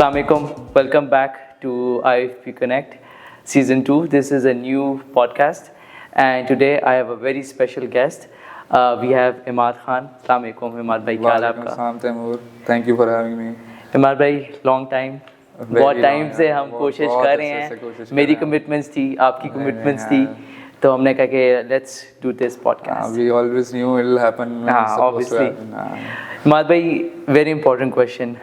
Assalamualaikum. Welcome back to IFP Connect Season 2. This is a new podcast, and today I have a very special guest. We have Imad Khan. Assalamualaikum, Imad bhai. क्या हाल है आपका? Assalamualaikum Taimur. Thank you for having me. Imad भाई, long time. बहुत time से हम कोशिश कर रहे हैं. मेरी कमिटमेंट्स थी, आपकी कमिटमेंट्स थी, तो हमने कहा कि let's do this podcast. We always knew it will happen. Obviously. Imad भाई, very important question.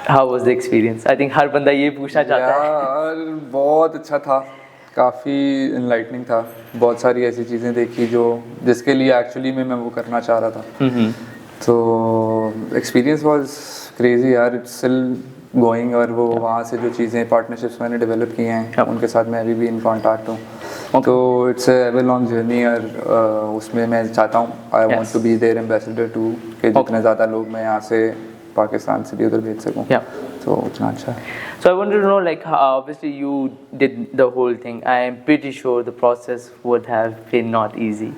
How was the experience? I think हर बंदा ये पूछना चाहता है. यार बहुत अच्छा था, काफ़ी इनलाइटनिंग था. बहुत सारी ऐसी चीज़ें देखी जो जिसके लिए एक्चुअली मैं वो करना चाह रहा था. तो एक्सपीरियंस वाज क्रेजी यार. It's still going. और वो वहाँ से जो चीज़ें पार्टनरशिप्स मैंने डेवलप किए हैं उनके साथ मैं अभी भी इन कॉन्टैक्ट हूँ. तो इट्स एवर लॉन्ग जर्नी. और उसमें मैं चाहता हूँ I want to be their ambassador too कि जितने ज़्यादा लोग मैं यहाँ से पाकिस्तान से भी उधर भेज सकूँ. तो उतना अच्छा है. So I wanted to know, like, obviously you did the whole thing. I am pretty sure the process would have been not easy.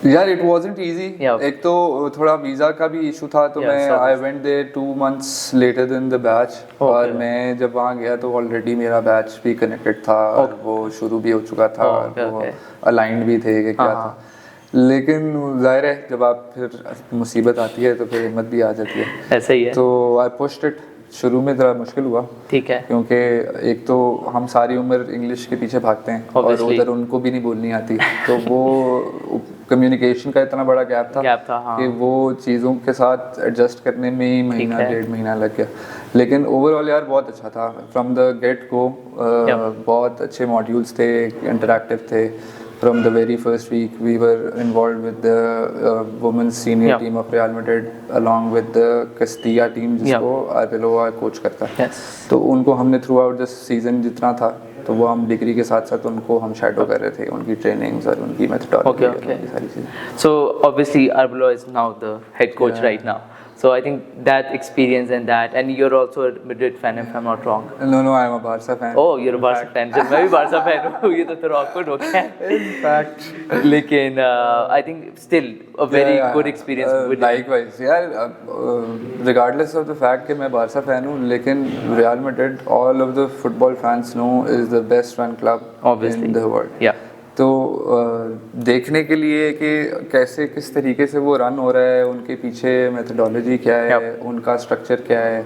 यार इट वाजंट इजी. एक तो थोड़ा वीज़ा का भी इशू था. तो मैं I went there 2 months later than the batch. और मैं जब वहाँ गया तो ऑलरेडी मेरा बैच भी कनेक्टेड था और वो शुरू भी हो चुका था और वो अलाइंड भी थे कि क्या था. लेकिन जाहिर है जब आप फिर मुसीबत आती है तो फिर हिम्मत भी आ जाती है. ऐसा ही है. तो आई पुश्ड इट. शुरू में ज़रा मुश्किल हुआ. ठीक है. क्योंकि एक तो हम सारी उम्र इंग्लिश के पीछे भागते हैं और उधर उनको भी नहीं बोलनी आती. तो वो कम्युनिकेशन का इतना बड़ा गैप था कि वो चीज़ों के साथ एडजस्ट करने में ही महीना 1.5 महीना लग गया. लेकिन ओवरऑल यार बहुत अच्छा था. फ्रॉम द गेट को बहुत अच्छे मॉड्यूल्स थे, इंटरैक्टिव थे. From the very first week, we were involved with the women's senior team of Real Madrid, along with the Castilla team, जिसको Arbeloa कोच करता है. तो उनको हमने थ्रू आउट द सीजन जितना था तो वो हम डिग्री के साथ साथ उनको हम शैडो कर रहे थे. उनकी ट्रेनिंग्स और उनकी मेथडोलॉजी सारी चीज़ें. So obviously Arbeloa is now the head coach right now. So I think that experience and you're also a Madrid fan if I'm not wrong. No, I'm a Barca fan. Oh, you're a Barca fan. जब मैं भी Barca fan हूँ ये तो थोड़ा awkward हो गया. In fact. लेकिन I think still a very good experience. Likewise, यार regardless of the fact कि मैं Barca fan हूँ, लेकिन Real Madrid all of the football fans know is the best run club in the world. Yeah. तो देखने के लिए कि कैसे किस तरीके से वो रन हो रहा है, उनके पीछे मेथडोलॉजी क्या है, उनका स्ट्रक्चर क्या है,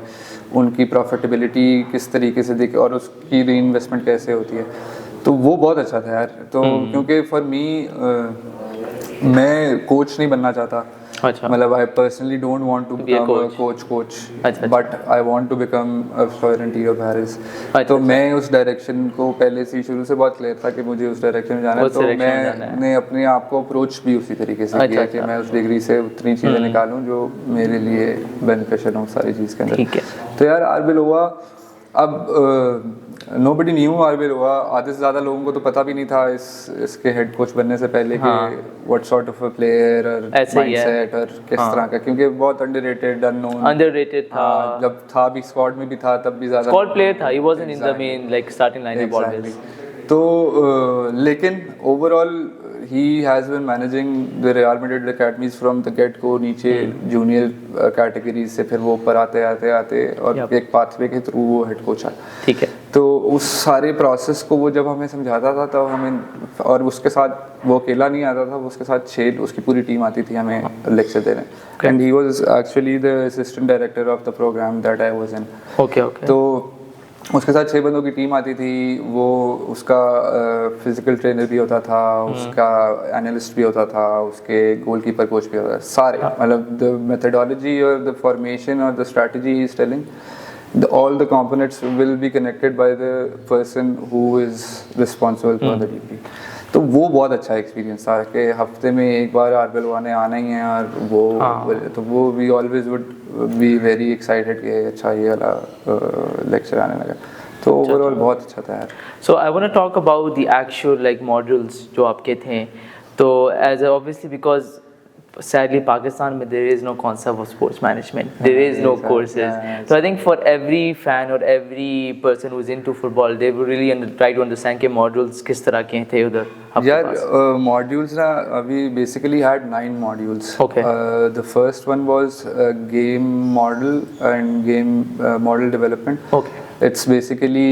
उनकी प्रॉफिटेबिलिटी किस तरीके से दिखे और उसकी री इन्वेस्टमेंट कैसे होती है. तो वो बहुत अच्छा था यार. तो क्योंकि फॉर मी मैं कोच नहीं बनना चाहता. मतलब I personally don't want to become a coach but I want to become a Florentino Perez. तो मैं उस डायरेक्शन को पहले से ही शुरू से बहुत क्लियर था कि मुझे उस डायरेक्शन में जाना है. तो मैंने अपने आप को अप्रोच भी उसी तरीके से किया कि मैं उस डिग्री से उतनी चीज़ें निकालूं जो मेरे लिए बेनिफिशियल हो सारी चीज़ के अंदर. तो यार Arbeloa अब नोबडी न्यू Arbeloa. आधे से ज़्यादा लोगों को तो पता भी नहीं था इसके हेड कोच बनने से पहले कि what sort of a player और माइंडसेट और किस तरह का. क्योंकि बहुत अंडररेटेड था. जब था भी स्क्वाड में भी था तब भी ज़्यादा स्क्वाड प्लेयर था. He wasn't in the main like starting lineup always. तो लेकिन overall he has been managing the Real Madrid academies from the get go. नीचे जूनियर कैटेगरीज से फिर वो ऊपर आते और एक पाथवे के थ्रू वो हेड कोच है. ठीक है. तो उस सारे प्रोसेस को वो जब हमें समझाता था तब हमें, और उसके साथ वो अकेला नहीं आता था, वो उसके साथ 6 उसकी पूरी टीम आती थी हमें लेक्चर देने. And he was actually the assistant director of the programme that I was in. Okay. तो उसके साथ 6 बंदों की टीम आती थी. वो उसका फिजिकल ट्रेनर भी होता था, उसका एनालिस्ट भी होता था, उसके गोलकीपर कोच भी होता था. सारे मतलब द मेथडोलॉजी और द फॉर्मेशन और the strategy he is telling all the components will be connected by the person who is responsible for the DP. तो वो बहुत अच्छा एक्सपीरियंस था कि हफ्ते में एक बार Arbeloa ने आना ही है. और वो तो वो we always would be very excited कि अच्छा ये वाला लेक्चर आने लगा. तो ओवरऑल बहुत अच्छा था यार. So I want to talk about the actual like modules जो आपके थे. तो as obviously because sadly Pakistan में there is no concept of sports management, there is no courses. So I think for every fan or every person who's into football, they will really try to understand कि modules किस तरह के थे उधर यार modules ना अभी basically had 9 modules. Okay. The first one was game model and game model development. Okay. It's basically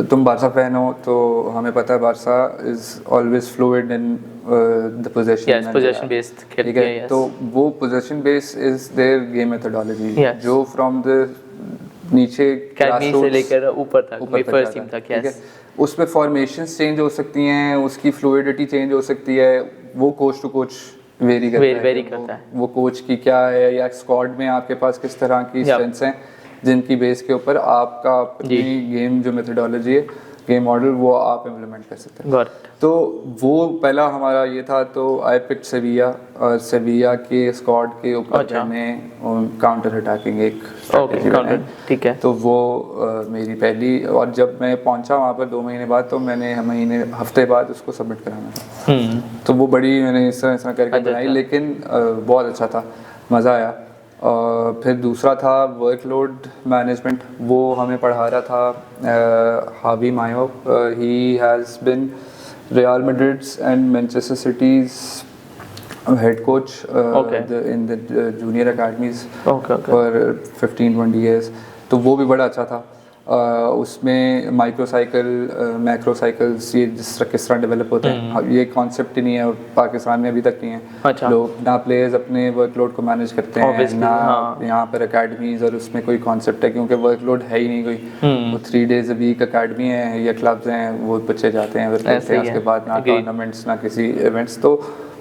तुम बारसा फैन हो तो हमें पता है Barça is always fluid in the possession possession based ठीक है तो वो possession based is their game methodology जो फ्रॉम द नीचे से लेकर ऊपर तक फर्स्ट टीम तक ठीक है उसमें फॉर्मेशंस चेंज हो सकती हैं उसकी फ्लूइडिटी चेंज हो सकती है वो कोच टू कोच वेरी करता है वो कोच की क्या है या स्क्वाड में आपके पास किस तरह की स्ट्रेंथ्स हैं जिनकी बेस के ऊपर आपका अपनी गेम जो मेथोडोलॉजी है गेम मॉडल वो आप इम्प्लीमेंट कर सकते हैं तो वो पहला हमारा ये था तो आई पिक्ड सेविया और सेविया के स्क्वाड के ऊपर मैंने काउंटर अटैकिंग एक स्ट्रेटजी बनाई ठीक है तो वो मेरी पहली और जब मैं पहुंचा वहाँ पर 2 महीने बाद तो मैंने हफ्ते बाद उसको सबमिट कराना था तो वो बड़ी मैंने इस तरह करके बनाई लेकिन बहुत अच्छा था मज़ा आया फिर दूसरा था वर्कलोड मैनेजमेंट वो हमें पढ़ा रहा था हावी मायो he has been Real Madrid's and Manchester City's head coach in the junior academies for 15-20 years तो वो भी बड़ा अच्छा था उसमें माइक्रोसाइकिल मैक्रोसाइकिल्स ये किस तरह डेवलप होते हैं ये कॉन्सेप्ट ही नहीं है पाकिस्तान में अभी तक नहीं है लोग ना प्लेयर्स अपने वर्कलोड को मैनेज करते हैं ना यहाँ पर अकेडमीज और उसमें कोई कॉन्सेप्ट है क्योंकि वर्कलोड है ही नहीं कोई वो 3 days a week अकेडमी है या क्लब्स हैं वो बच्चे जाते हैं उसके बाद ना टूर्नामेंट्स ना किसी इवेंट्स तो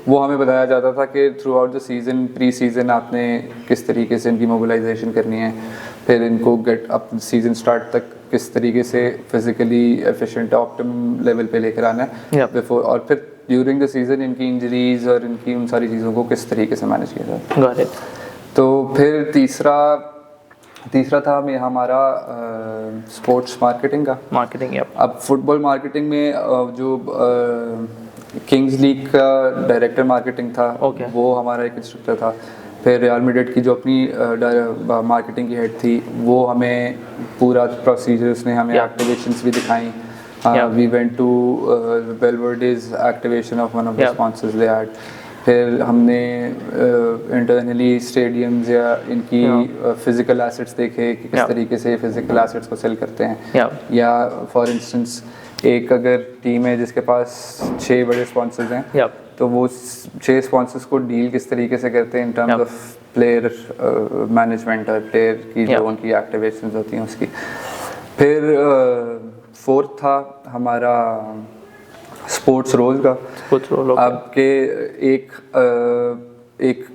वो हमें बताया जाता था कि through out the season pre season आपने किस तरीके से इनकी मोबिलाइजेशन करनी है फिर इनको गेट अप सीज़न स्टार्ट तक किस तरीके से फिजिकली एफिशिएंट ऑप्टिमम लेवल पे लेकर आना है बिफोर और फिर ड्यूरिंग द सीज़न इनकी इंजरीज और इनकी उन सारी चीज़ों को किस तरीके से मैनेज किया जाए तो फिर तीसरा था हमारा स्पोर्ट्स मार्केटिंग अब फुटबॉल मार्केटिंग में जो किंग्स लीग का डायरेक्टर मार्केटिंग था वो हमारा एक इंस्ट्रक्टर था फिर रियल मैड्रिड की जो अपनी मार्केटिंग की हेड थी वो हमें पूरा प्रोसीजर उसने हमें एक्टिवेशंस भी दिखाई वी वेंट टू वेलवर्डेज activation of one of the sponsors they had फिर हमने इंटरनली स्टेडियम्स या इनकी फिजिकल एसेट्स देखे कि किस तरीके से फिजिकल एसेट्स को सेल करते हैं या फॉर इंस्टेंस एक अगर टीम है जिसके पास 6 बड़े स्पॉन्सर्स हैं तो वो 6 स्पॉन्सर्स को डील किस तरीके से करते हैं in terms of player management और प्लेयर की जो उनकी एक्टिवेशंस होती हैं उसकी फिर फोर्थ था हमारा स्पोर्ट्स रोल का आपके एक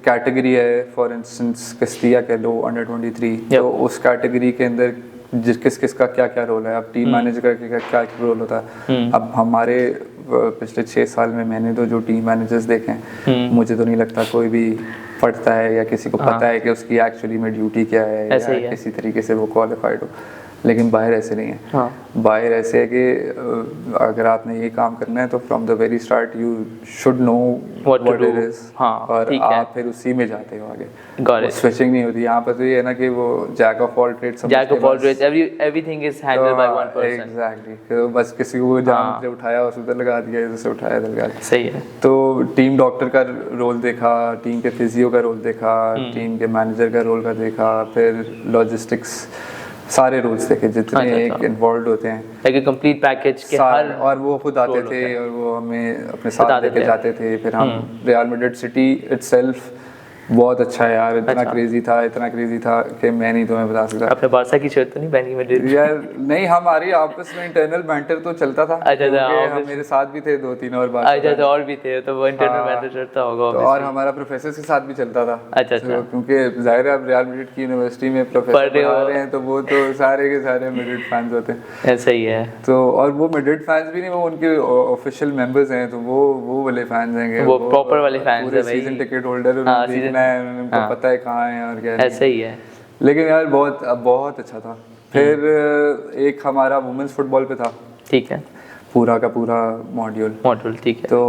कैटेगरी है फॉर इंस्टेंस कस्तिया कह लो अंडर 23 तो उस कैटेगरी के अंदर किस का क्या रोल है अब टीम मैनेजर का क्या रोल होता है अब हमारे पिछले 6 साल में मैंने तो जो टीम मैनेजर्स देखे हैं मुझे तो नहीं लगता कोई भी पढ़ता है या किसी को पता है कि उसकी एक्चुअली में ड्यूटी क्या है या किसी तरीके से वो क्वालिफाइड हो लेकिन बाहर ऐसे नहीं है बाहर ऐसे है कि अगर आपने ये काम करना है तो from the very start you should know what it is और आप फिर उसी में जाते हो आगे स्विचिंग नहीं होती यहाँ पर तो ये है ना कि वो jack of all trades everything is handled by one person exactly तो बस किसी को जहाँ से उठाया उस उधर लगा दिया इधर से उठाया इधर लगा दिया सही है तो टीम डॉक्टर का रोल देखा टीम के फिजियो का रोल देखा टीम के मैनेजर का रोल का देखा फिर लॉजिस्टिक्स सारे रूल्स देखे जितने एक इन्वॉल्व होते हैं लाइक अ कंप्लीट पैकेज के हर और वो खुद आते थे और वो हमें अपने साथ लेके जाते थे फिर हम रियल मैड्रिड सिटी इटसेल्फ बहुत अच्छा है यार इतना क्रेजी था कि मैं नहीं तुम्हें बता सकता अपने बारसा की शर्ट तो नहीं पहनी मैड्रिड यार नहीं हमारी आपस में इंटरनल बैंटर तो चलता था मेरे साथ भी थे 2-3 और बात और भी थे तो वो इंटरनल बैंटर चलता होगा और हमारा प्रोफेसर के साथ भी चलता था क्योंकि जाहिर है अब रियल मैड्रिड की यूनिवर्सिटी में प्रोफेसर पढ़ा रहे हैं तो वो तो सारे के सारे मैड्रिड फैंस होते हैं ऐसा ही है तो और वो मैड्रिड फैंस भी नहीं वो उनके ऑफिशियल मेंबर्स हैं तो वो वाले फैंस हैं वो प्रॉपर वाले फैंस हैं भाई सीजन टिकट होल्डर उनको पता है कहाँ है और क्या ऐसे ही है लेकिन यार बहुत अच्छा था फिर एक हमारा वुमेन्स फुटबॉल पे था ठीक है पूरा का पूरा मॉड्यूल, ठीक है। तो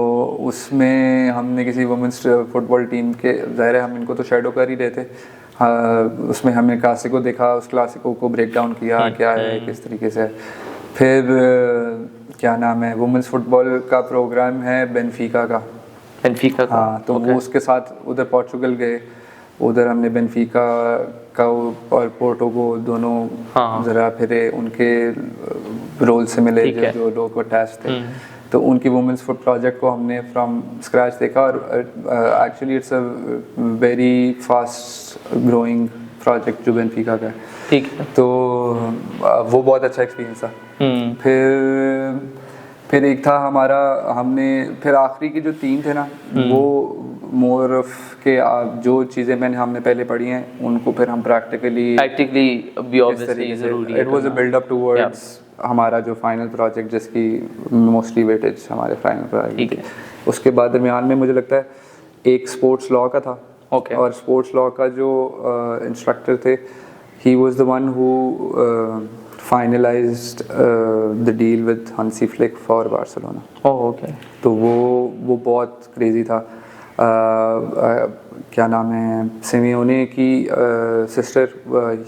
उसमें हमने किसी वुमेंस फुटबॉल टीम के, ज़ाहिर है हम इनको तो शैडो कर ही रहे थे, हाँ, उसमें हमने क्लासिको देखा, उस क्लासिको को ब्रेक डाउन किया क्या है किस तरीके से। फिर क्या नाम है, वुमेंस फुटबॉल का प्रोग्राम है बेनफीका का, हाँ, तो वो उसके साथ उधर पोर्चुगल गए, उधर हमने बेनफीका का और पोर्टो को दोनों ज़रा फिरे, उनके रोल से मिले जो लोग को अटैच थे, तो उनकी वुमेंस फुट प्रोजेक्ट को हमने फ्रॉम स्क्रैच देखा, और actually it's a very fast growing project जो बेनफीका का है, ठीक है, तो वो बहुत अच्छा एक्सपीरियंस था। फिर एक था हमारा, हमने फिर आखिरी के जो 3 थे ना, वो मोर ऑफ के जो चीज़ें हमने पहले पढ़ी हैं उनको फिर हम प्रैक्टिकली भी ऑब्वियसली ज़रूरी है। It was a build up towards हमारा जो फाइनल प्रोजेक्ट, जिसकी मोस्टली वेटेज हमारे फाइनल प्रोजेक्ट थी। उसके बाद दरमियान में मुझे लगता है एक स्पोर्ट्स लॉ का था, और स्पोर्ट्स लॉ का जो इंस्ट्रक्टर थे, he was the one who finalized the deal with Hansi Flick for Barcelona. तो वो बहुत क्रेजी था। क्या नाम है, सिमियोने की sister,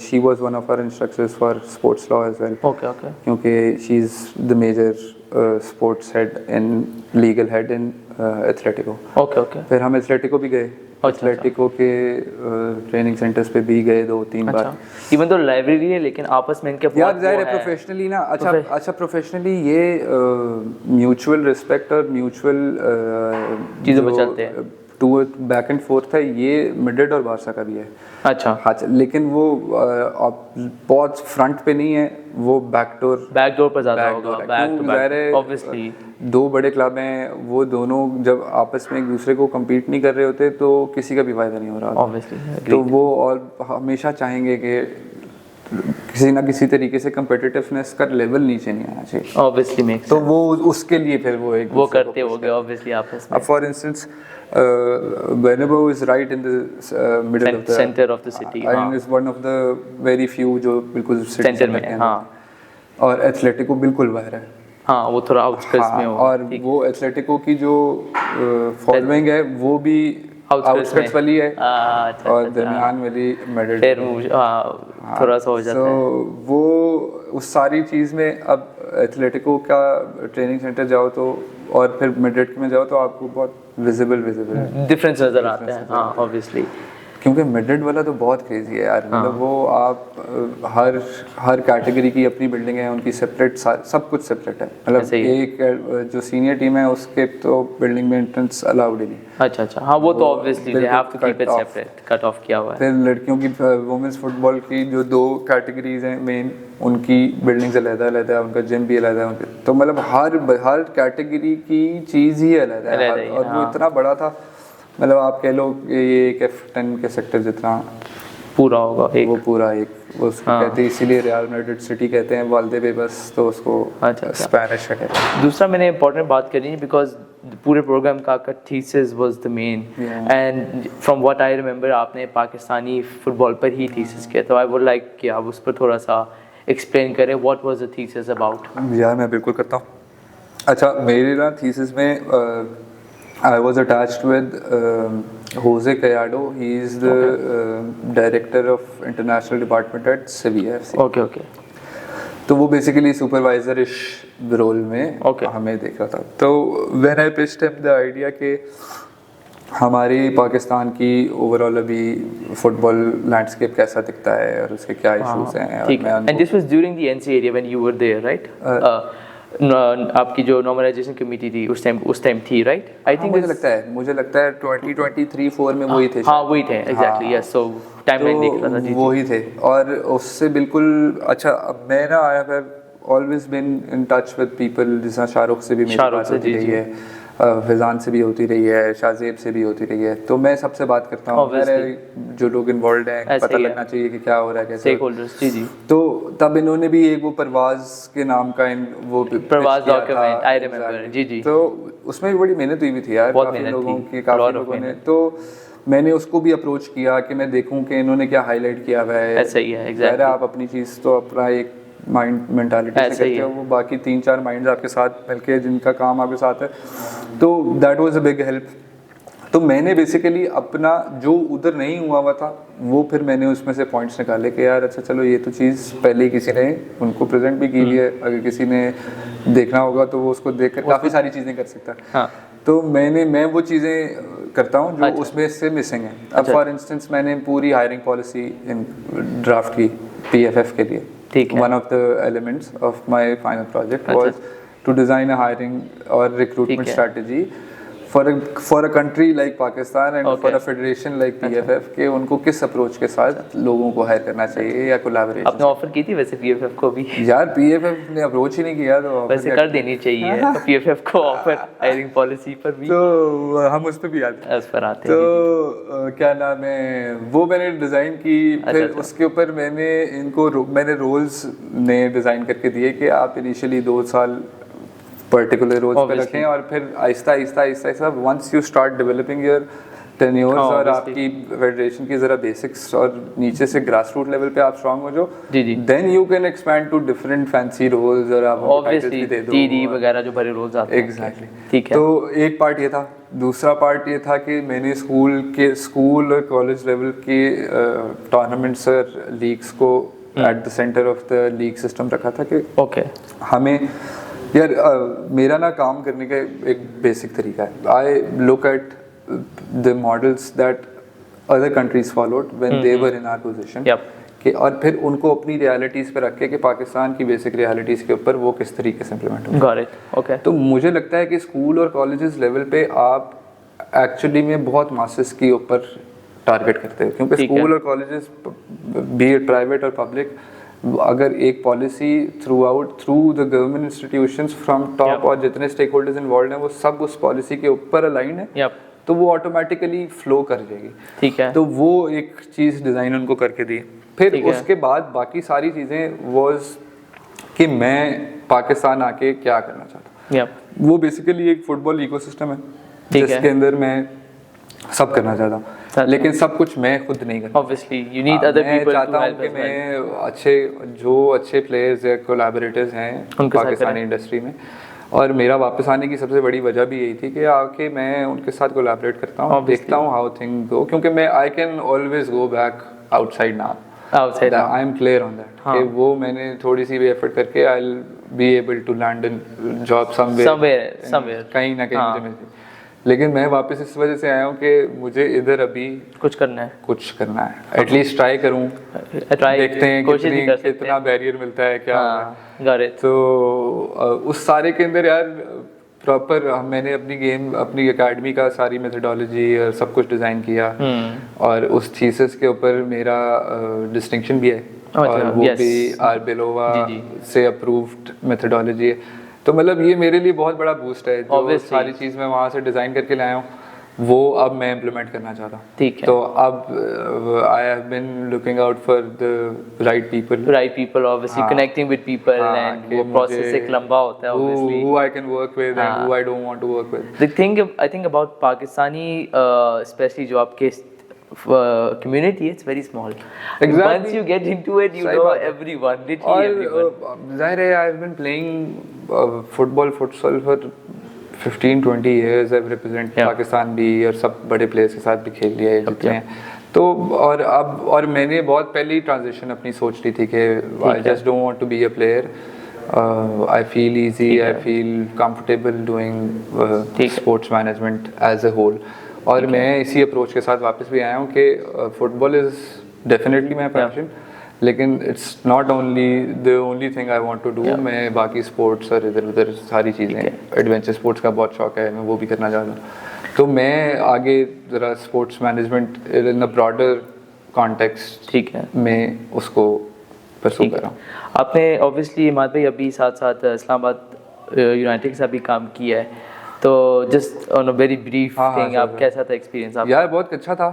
she was one of our instructors for sports law as well, क्योंकि she is the major sports head in legal head in Atletico. फिर हम एथलेटिको भी गए, एथलेटिको के ट्रेनिंग सेंटर्स पे भी गए 2-3 बार। इवन तो लाइब्रेरी है, लेकिन आपस में इनके यार ज़ाहिर है प्रोफेशनली ना, अच्छा प्रोफेशनली ये म्यूचुअल रिस्पेक्ट और म्यूचुअल चीज़ों में चलते हैं, टू बैक एंड फोर्थ है, ये मिड्रिड और बार्सा का भी है। अच्छा, लेकिन वो बहुत फ्रंट पे नहीं है, वो बैकडोर पर ज़्यादा होगा, बैक टू बैक ऑब्वियसली। 2 बड़े क्लब हैं, वो दोनों जब आपस में एक दूसरे को compete नहीं कर रहे होते तो किसी का भी फायदा नहीं हो रहा ऑब्वियसली। तो वो और हमेशा चाहेंगे कि किसी ना किसी तरीके से competitiveness का लेवल नीचे नहीं आना चाहिए, ऑब्वियसली मेक्स। तो वो उसके लिए फिर वो करते होंगे ऑब्वियसली आपस में। For instance Bernabeu is right in the middle of the center of the city, and is one of the very few जो बिल्कुल सेंटर में है, हाँ, और एथलेटिको बिल्कुल बाहर है, हाँ, वो थोड़ा आउटस्कर्ट्स में हो, और वो एथलेटिको की जो फॉलोइंग है वो भी आउटस्कर्ट्स वाली है, और दरमियान वाली मिडिल थोड़ा सा हो जाता है। वो उस सारी चीज़ में अब एथलेटिको का ट्रेनिंग सेंटर जाओ तो, और फिर मिड्रिड में जाओ तो आपको बहुत विजिबल डिफरेंस नजर आता है, हाँ ऑब्वियसली, क्योंकि मिड्रिड वाला तो बहुत क्रेजी है यार, मतलब वो आप हर कैटेगरी की अपनी बिल्डिंग है, उनकी सेपरेट, सब कुछ सेपरेट है, मतलब एक जो सीनियर टीम है उसके तो बिल्डिंग में एंट्रेंस अलाउड ही नहीं। अच्छा, हाँ, वो तो obviously they have to keep it separate, cut off किया हुआ है। फिर लड़कियों की वुमेन्स फुटबॉल की जो 2 कैटेगरीज हैं मेन, उनकी बिल्डिंग्स अलग है, उनका जिम भी अलग है, तो मतलब हर कैटेगरी की चीज़ ही अलग है, और वो इतना बड़ा था, मतलब आप कह लो ये एक F10 के सेक्टर जितना पूरा होगा, वो पूरा एक, वो उसको कहते हैं, इसीलिए रियल मैड्रिड सिटी कहते हैं, वाल्दे बेबस, तो उसको स्पेनिश का कहते हैं। दूसरा मैंने इंपॉर्टेंट बात करनी है, बिकॉज पूरे प्रोग्राम का thesis was the main, and from what I remember आपने पाकिस्तानी फुटबॉल पर ही थीसिस किया, तो आई वुड लाइक कि आप उस पर थोड़ा सा एक्सप्लेन करें, what was the thesis about. यार मैं बिल्कुल करता हूँ। अच्छा, मेरे ना थीसिस में I was attached with Jose Cayado. He is the director of international department at Sevilla FC. Okay. तो वो बेसिकली सुपरवाइजर-इश रोल में हमें देख रहा था। तो when I pitched him the idea कि हमारी पाकिस्तान की ओवरऑल अभी फुटबॉल लैंडस्केप कैसा दिखता है और उसके क्या इश्यूज हैं। And this was during the NCAA area when you were there, right? आपकी जो नॉर्मलाइजेशन कमेटी थी उस टाइम थी, राइट? आई थिंक मुझे लगता है 2023-4 में वही थे। हाँ वही थे, एग्जैक्टली, यस। सो टाइमलाइन देख रहा था जी, वही थे। और उससे बिल्कुल अच्छा, अब मैं ना I have always been in touch with people, जैसा शाहरुख से भी मेरी बात होती रही है, फैज़ान से भी होती रही है, शाहजेब से भी होती रही है, तो मैं सबसे बात करता हूँ, मेरे जो लोग इन्वॉल्व हैं पता लगना चाहिए कि क्या हो रहा है, कैसे स्टेकहोल्डर्स। जी। तो तब इन्होंने भी एक वो परवाज़ के नाम का वो परवाज़ डॉक्यूमेंट, आई रिमेंबर, जी। तो उसमें भी बड़ी मेहनत हुई भी थी यार, काफ़ी लोगों ने। तो मैंने उसको भी अप्रोच किया कि मैं देखूं कि इन्होंने क्या हाईलाइट किया हुआ है। सही है, एग्जैक्टली। आप अपनी चीज़ तो अपना एक माइंड मेंटालिटी से करते हो, वो बाकी 3-4 माइंड्स आपके साथ मिलके जिनका काम आपके साथ है, तो that was a big help. तो मैंने बेसिकली अपना जो उधर नहीं हुआ था वो फिर मैंने उसमें से पॉइंट्स निकाले कि यार अच्छा चलो ये तो चीज़ पहले ही किसी ने उनको प्रेजेंट भी की हुई है, अगर किसी ने देखना होगा तो वो उसको देखकर काफ़ी सारी चीज़ें कर सकता है। हाँ। तो मैं वो चीज़ें करता हूँ जो उसमें से मिसिंग है। अब फॉर इंस्टेंस मैंने पूरी हायरिंग पॉलिसी ड्राफ्ट की PFF के लिए। ठीक है। One of the elements of my final project was to design a hiring और recruitment strategy for a country like Pakistan and for a federation like PFF के उनको किस अप्रोच के साथ लोगों को हायर करना चाहिए या कोलैबोरेशन। आपने ऑफर की थी वैसे PFF को भी? यार PFF ने अप्रोच ही नहीं किया, तो वैसे कर देनी चाहिए तो PFF को ऑफर हायरिंग पॉलिसी पर भी। तो हम उस पर भी आते हैं, उस पर आते हैं। तो क्या नाम है, वो मैंने डिज़ाइन की, फिर उसके ऊपर मैंने रोल्स ने डिज़ाइन करके दिए कि आप इनिशियली 2 साल पर्टिकुलर रोल्स पे रखें और फिर आहिस्ता once you start developing your tenures और आपकी फेडरेशन की ज़रा बेसिक्स और नीचे से ग्रास रूट लेवल पे आप स्ट्रांग हो जो, then you can expand to different fancy roles और आप टाइटल्स भी दे दो, TD वगैरह जो बड़े रोल्स आते हैं। एग्जैक्टली, ठीक है। तो एक पार्ट ये था। दूसरा पार्ट ये था कि मैंने स्कूल और कॉलेज लेवल के टूर्नामेंट्स और लीग्स को at the centre of the league system रखा था कि हमें यार मेरा ना काम करने का एक बेसिक तरीका है। I look at the models that other countries followed when they were in our position कि, और फिर उनको अपनी रियलिटीज़ पे रख के कि पाकिस्तान की बेसिक रियलिटीज़ के ऊपर वो किस तरीके से इम्प्लीमेंट होगा। तो मुझे लगता है कि स्कूल और कॉलेजेस लेवल पे आप एक्चुअली में बहुत मासेस के ऊपर टारगेट करते हो, क्योंकि स्कूल और कॉलेजेस बी इट प्राइवेट और पब्लिक, अगर एक policy through the government institutions from top और जितने स्टेक होल्डर्स इन्वॉल्व हैं वो सब उस पॉलिसी के ऊपर अलाइन है, तो वो ऑटोमेटिकली फ्लो कर जाएगी। ठीक है। तो वो एक चीज़ डिज़ाइन उनको करके दी। फिर उसके बाद बाकी सारी चीज़ें वाज कि मैं पाकिस्तान आके क्या करना चाहता हूँ। वो बेसिकली एक फुटबॉल इकोसिस्टम है जिसके अंदर मैं सब करना चाहता हूँ, लेकिन सब कुछ मैं खुद नहीं करता। Obviously, you need other people. मैं चाहता हूँ कि मैं अच्छे प्लेयर्स या कोलैबोरेटर्स हैं पाकिस्तानी इंडस्ट्री में, और मेरा वापस आने की सबसे बड़ी वजह भी यही थी कि आके मैं उनके साथ कोलैबोरेट करता हूँ, देखता हूँ हाउ थिंग गो, क्योंकि मैं I can always go back outside now. I am clear on that कि वो मैंने थोड़ी सी भी एफर्ट करके I will be able to land in job somewhere कहीं ना कहीं मुझे मिलती। लेकिन मैं वापस इस वजह से आया हूँ कि मुझे इधर अभी कुछ करना है, एटलीस्ट ट्राई करूँ, देखते हैं कितना बैरियर मिलता है क्या। तो उस सारे के अंदर यार प्रॉपर मैंने अपनी एकेडमी का सारी मेथोडोलॉजी और सब कुछ डिज़ाइन किया, और उस थीसिस के ऊपर मेरा डिस्टिंक्शन भी है, और वो भी आरबेलोवा से अप्रूव्ड मेथोडोलॉजी है। तो मतलब ये मेरे लिए बहुत बड़ा बूस्ट है, जो सारी चीज़ मैं वहाँ से डिज़ाइन करके लाया हूँ वो अब मैं इम्प्लीमेंट करना चाहता हूँ। ठीक है। तो अब I have been looking out for the right people obviously, connecting with people, and वो प्रोसेस एक लंबा होता है obviously, who I can work with and who I don't want to work with. The thing I think about Pakistani especially जो आपके community, it's very small. Exactly. Once you get into it, you know everyone, literally everyone. Zahir hai, I've been playing football, futsal for 15-20 years. I've represented Pakistan भी, और सब बड़े players के साथ भी खेल लिया है जितने हैं। तो और मैंने बहुत पहले ट्रांजिशन अपनी सोच ली थी कि I just don't want to be a player. I feel easy, I feel comfortable doing sports management as a whole. और मैं इसी अप्रोच के साथ वापस भी आया हूँ कि football is definitely my passion, लेकिन it's not only the only thing I want to do. मैं बाकी स्पोर्ट्स और इधर उधर सारी चीज़ें, एडवेंचर स्पोर्ट्स का बहुत शौक है, मैं वो भी करना चाहता हूँ। तो मैं आगे ज़रा sports management in a broader context में उसको परस्यू कर रहा हूँ। आपने ऑब्वियसली इमाद भाई अभी साथ साथ इस्लामाबाद यूनाइटेड के साथ भी काम किया है, तो just on a very brief thing, आप कैसा था एक्सपीरियंस आपका? यार बहुत अच्छा था।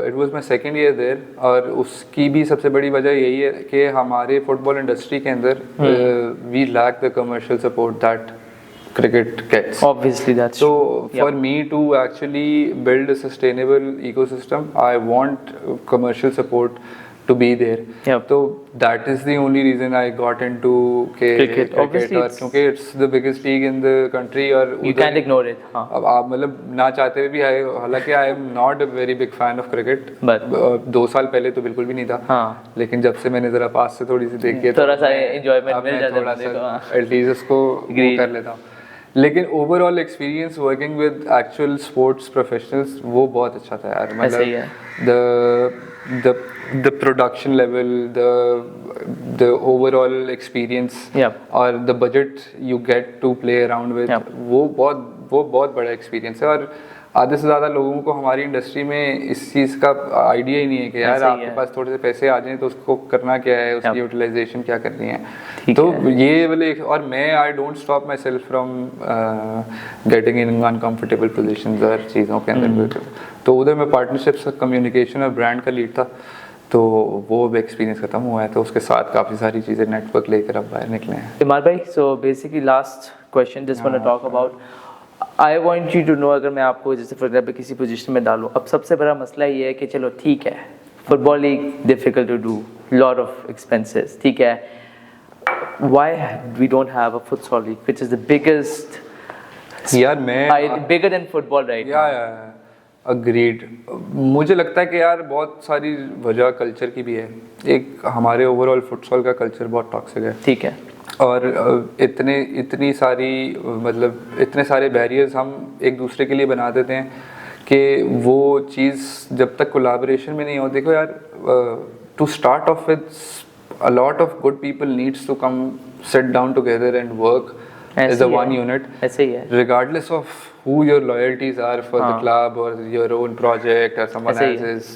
It was my second year there, और उसकी भी सबसे बड़ी वजह यही है कि हमारे फुटबॉल इंडस्ट्री के अंदर we lack the commercial support that cricket gets. Obviously, that's so true. For me to actually build a sustainable ecosystem, I want commercial support to be there. So that is the only reason I got into cricket. Obviously, और क्योंकि it's the biggest league in the country और you can't ignore it. अब आप मतलब ना चाहते हुए भी आए, हालांकि I am not a very big fan of cricket. 2 साल पहले तो बिल्कुल भी नहीं था, लेकिन जब से मैंने जरा पास से थोड़ी सी देखी है थोड़ा सा enjoyment मिल जाता है, थोड़ा सा एटलीस्ट उसको कर लेता हूँ. लेकिन overall experience working with actual sports professionals वो बहुत अच्छा था यार. मतलब the production level, the overall experience और the budget you get to play around with, वो बहुत बड़ा एक्सपीरियंस है. और आधे से ज़्यादा लोगों को हमारी इंडस्ट्री में इस चीज़ का आइडिया ही नहीं है कि यार आपके पास थोड़े से पैसे आ जाएं तो उसको करना क्या है, उसकी यूटिलाइजेशन क्या करनी है. तो ये वाले, और मैं I don't stop my self from getting in uncomfortable positions और चीज़ों के अंदर. तो उधर मैं पार्टनरशिप्स, कम्युनिकेशन और ब्रांड का लीड था, तो वो एक्सपीरियंस खत्म हुआ है. तो उसके साथ काफ़ी सारी चीज़ें नेटवर्क लेकर अब बाहर निकले हैं. इमाद भाई, so basically last question just want to talk about, I want you to know, अगर मैं आपको जैसे फॉर एग्जाम्पल किसी पोजीशन में डालूं, अब सबसे बड़ा मसला ये है कि चलो ठीक है, football league difficult to do, lot of expenses, ठीक है, why we don't have a futsal league which is the biggest, यार मैं bigger than football right now. Agreed. मुझे लगता है कि यार बहुत सारी वजह कल्चर की भी है. एक हमारे ओवरऑल फुटसॉल का कल्चर बहुत टॉक्सिक है, ठीक है, और इतनी सारी मतलब इतने सारे बैरियर्स हम एक दूसरे के लिए बना देते हैं कि वो चीज़ जब तक कोलैबोरेशन में नहीं हो. देखो यार, to start off with a lot of good people needs to come sit down together and work as a one unit, regardless of who your loyalties are for the club or your own project or someone else's,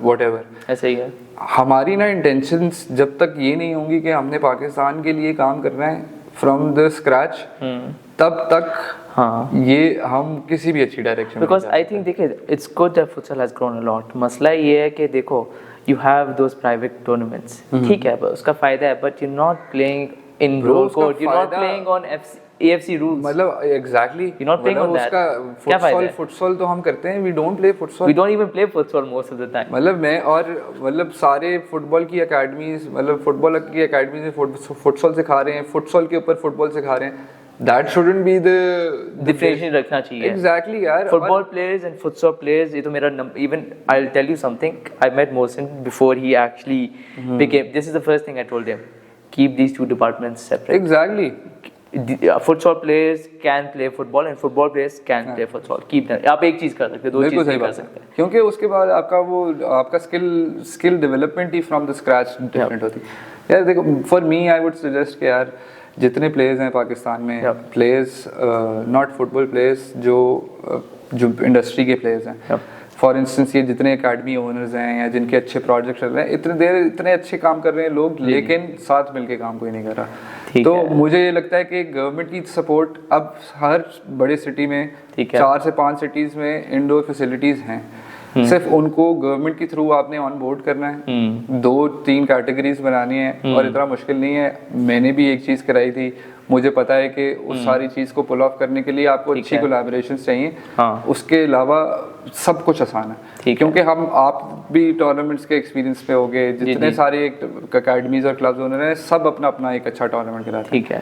whatever. ऐसे ही है. हमारी ना intentions जब तक ये नहीं होंगी कि हमने पाकिस्तान के लिए काम करना है फ्रॉम द स्क्रैच, तब तक ये हम किसी भी अच्छी डायरेक्शन में. बिकॉज आई थिंक देखिए, it's good that futsal has grown a lot. मसला ये है कि देखो, you have those private tournaments, ठीक है, उसका फायदा है, but you're not playing in roll court, you're not playing on AFC rules. मतलब exactly, you're not playing on that. उसका फुटसॉल तो हम करते हैं, we don't play futsal. We don't even play futsal most of the time. मतलब सारे football की academies, मतलब फुटबॉल की एकेडमीज में फुटसॉल सिखा रहे हैं, फुटसॉल के ऊपर फुटबॉल सिखा रहे हैं. That shouldn't be the differentiation रखना चाहिए. Exactly यार. Football players and futsal players, ये तो मेरा even I'll tell you something. I met Mohsin before he actually became. This is the first thing I told him. Keep these two departments separate. Exactly. Futsal players can play football and football players can play futsal. Keep them. आप एक चीज कर सकते हैं, दो चीज नहीं कर सकते. क्योंकि उसके बाद आपका skill development he from the scratch different होती है. यार देखो, for me I would suggest कि यार जितने प्लेयर्स हैं पाकिस्तान में, प्लेयर्स नॉट फुटबॉल प्लेयर्स, जो इंडस्ट्री के प्लेयर्स हैं, फॉर इंस्टेंस ये जितने एकेडमी ओनर्स हैं या जिनके अच्छे प्रोजेक्ट चल रहे हैं, इतने अच्छे काम कर रहे हैं लोग, लेकिन साथ मिलके काम कोई नहीं कर रहा. तो मुझे ये लगता है कि गवर्नमेंट की सपोर्ट, अब हर बड़े सिटी में 4 से 5 सिटीज़ में इंडोर फैसिलिटीज़ हैं. सिर्फ उनको गवर्नमेंट के थ्रू आपने ऑन बोर्ड करना है, 2-3 कैटेगरीज बनानी है, और इतना मुश्किल नहीं है. मैंने भी एक चीज़ कराई थी, मुझे पता है कि उस सारी चीज़ को पुल ऑफ करने के लिए आपको अच्छी कोलैबोरेशन चाहिए. उसके अलावा सब कुछ आसान है, क्योंकि आप भी टूर्नामेंट्स के एक्सपीरियंस पे हो गए. जितने सारे अकेडमीज और क्लब्स ओनर हैं, सब अपना एक अच्छा टूर्नामेंट कराते हैं. ठीक है,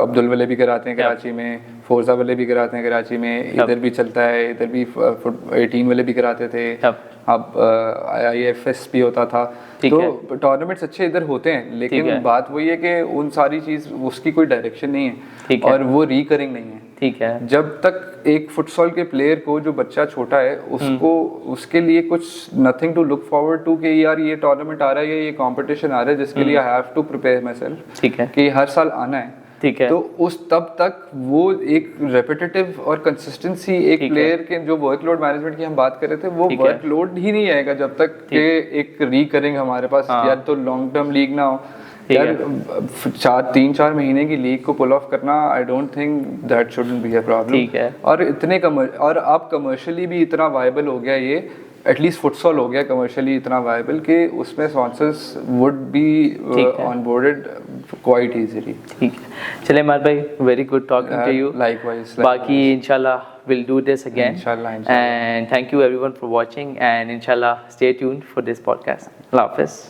अब्दुल वाले भी कराते हैं कराची में, फोर्जा वाले भी कराते हैं कराची में, इधर भी चलता है, इधर भी 18 वाले भी कराते थे, अब IFS भी होता था. तो टूर्नामेंट्स अच्छे इधर होते हैं, लेकिन बात वही है कि उन सारी चीज़, उसकी कोई डायरेक्शन नहीं है, और वो रिकरिंग नहीं है. ठीक है, जब तक एक फुटसॉल के प्लेयर को, जो बच्चा छोटा है, उसको उसके लिए कुछ nothing to look forward to कि यार ये टूर्नामेंट आ रहा है, ये कंपटीशन आ रहा है जिसके लिए I have to prepare myself, ठीक है, कि हर साल आना है. ठीक है, तो उस तब तक वो एक रेपिटेटिव और कंसिस्टेंसी, एक प्लेयर के जो वर्कलोड मैनेजमेंट की हम बात कर रहे थे, वो वर्कलोड ही नहीं आएगा जब तक कि एक रिकरिंग हमारे पास, या तो लॉन्ग टर्म लीग ना हो. यार 3-4 महीने की लीग को पुल ऑफ करना, I don't think that shouldn't be a problem. और इतने और अब कमर्शियली भी इतना वायबल हो गया ये एटलीस्ट फुटसॉल हो गया कमर्शियली इतना वायबल कि उसमें sponsors would be onboarded quite easily. ठीक है, चले इमाद भाई, very good talking to you. Likewise. बाकी इंशाल्लाह we'll do this again. Inshallah. And thank you everyone for watching, and inshallah stay tuned for this podcast. Allah Hafiz.